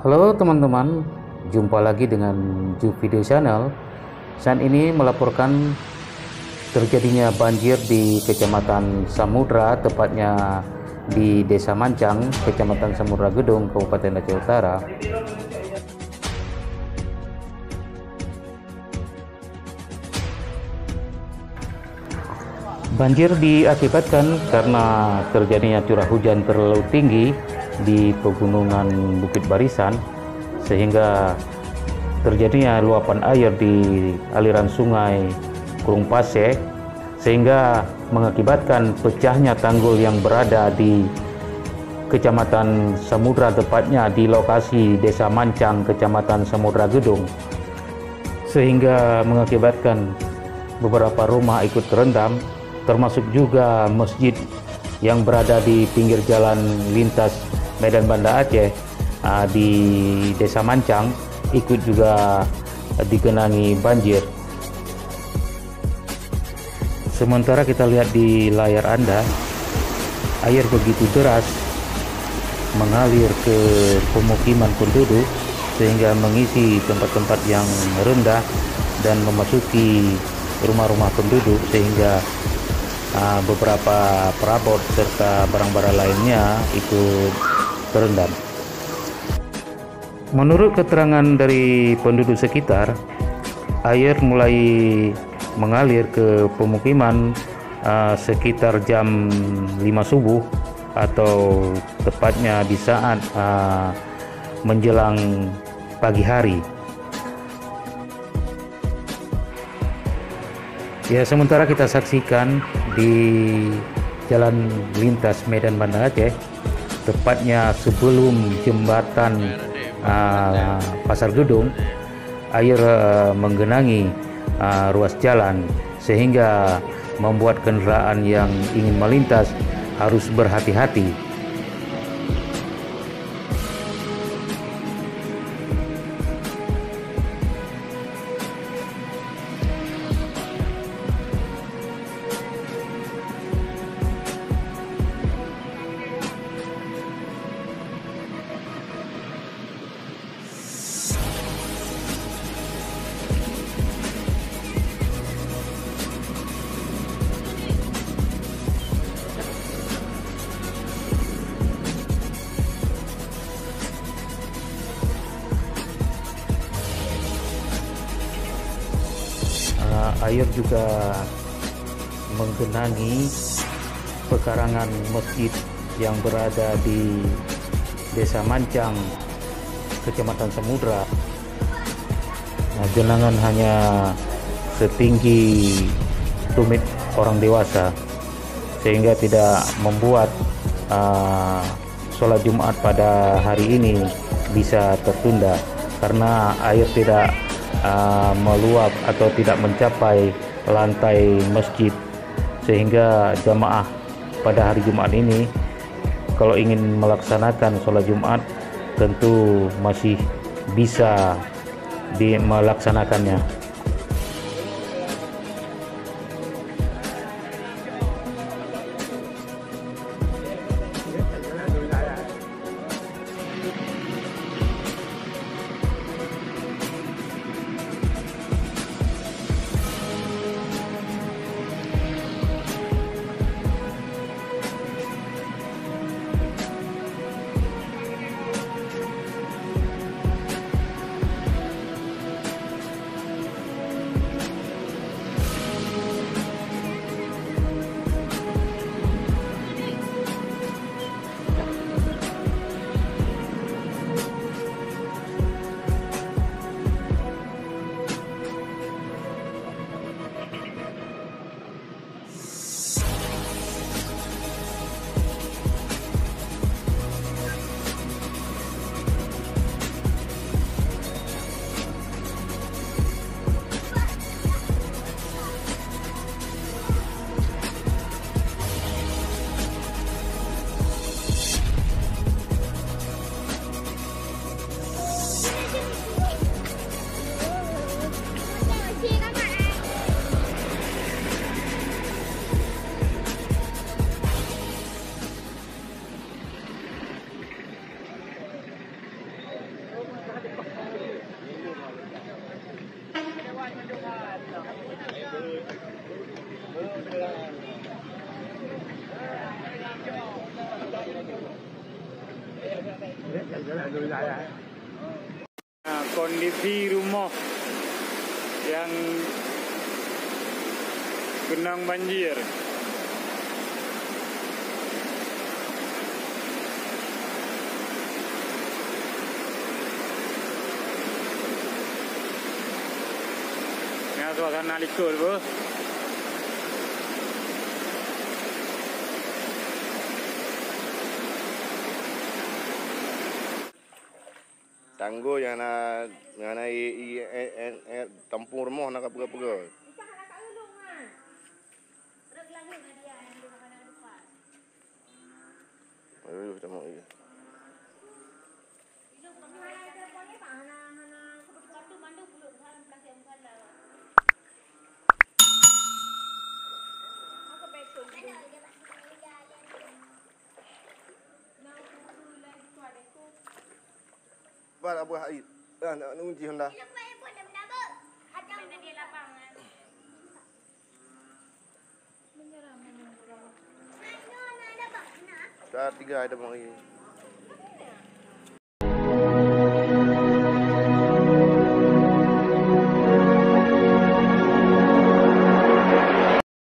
Halo teman-teman, jumpa lagi dengan Ju Video Channel. Saat ini melaporkan terjadinya banjir di Kecamatan Samudra, tepatnya di Desa Mancang, Kecamatan Samudra Gedung, Kabupaten Aceh Utara. Banjir diakibatkan karena terjadinya curah hujan terlalu tinggi di pegunungan Bukit Barisan, sehingga terjadinya luapan air di aliran sungai Kurung Paseh, sehingga mengakibatkan pecahnya tanggul yang berada di Kecamatan Samudra, tepatnya di lokasi Desa Mancang, Kecamatan Samudra Gedung, sehingga mengakibatkan beberapa rumah ikut terendam, termasuk juga masjid yang berada di pinggir jalan lintas Medan Banda Aceh di Desa Mancang ikut juga digenangi banjir. Sementara kita lihat di layar Anda, air begitu deras mengalir ke pemukiman penduduk sehingga mengisi tempat-tempat yang rendah dan memasuki rumah-rumah penduduk, sehingga beberapa perabot serta barang-barang lainnya ikut terendam. Menurut keterangan dari penduduk sekitar, air mulai mengalir ke pemukiman sekitar jam 5 subuh atau tepatnya di saat menjelang pagi hari. Ya, sementara kita saksikan di jalan lintas Medan Banda Aceh, tepatnya sebelum jembatan Pasar Gedung, air menggenangi ruas jalan sehingga membuat kendaraan yang ingin melintas harus berhati-hati. Air juga menggenangi pekarangan masjid yang berada di Desa Mancang, Kecamatan Samudra. Genangan hanya setinggi tumit orang dewasa, sehingga tidak membuat sholat Jumat pada hari ini bisa tertunda karena air tidak meluap atau tidak mencapai lantai masjid, sehingga jamaah pada hari Jumat ini kalau ingin melaksanakan sholat Jumat tentu masih bisa melaksanakannya. Nah, kondisi rumah yang genang banjir. Ini suasana likul, Bu. Tangguh yang nak tampung rumah nak apa-apa. Aduh, tak mau ini. Apa buat air? Nak uji Honda. Dah 3 ada mau ini.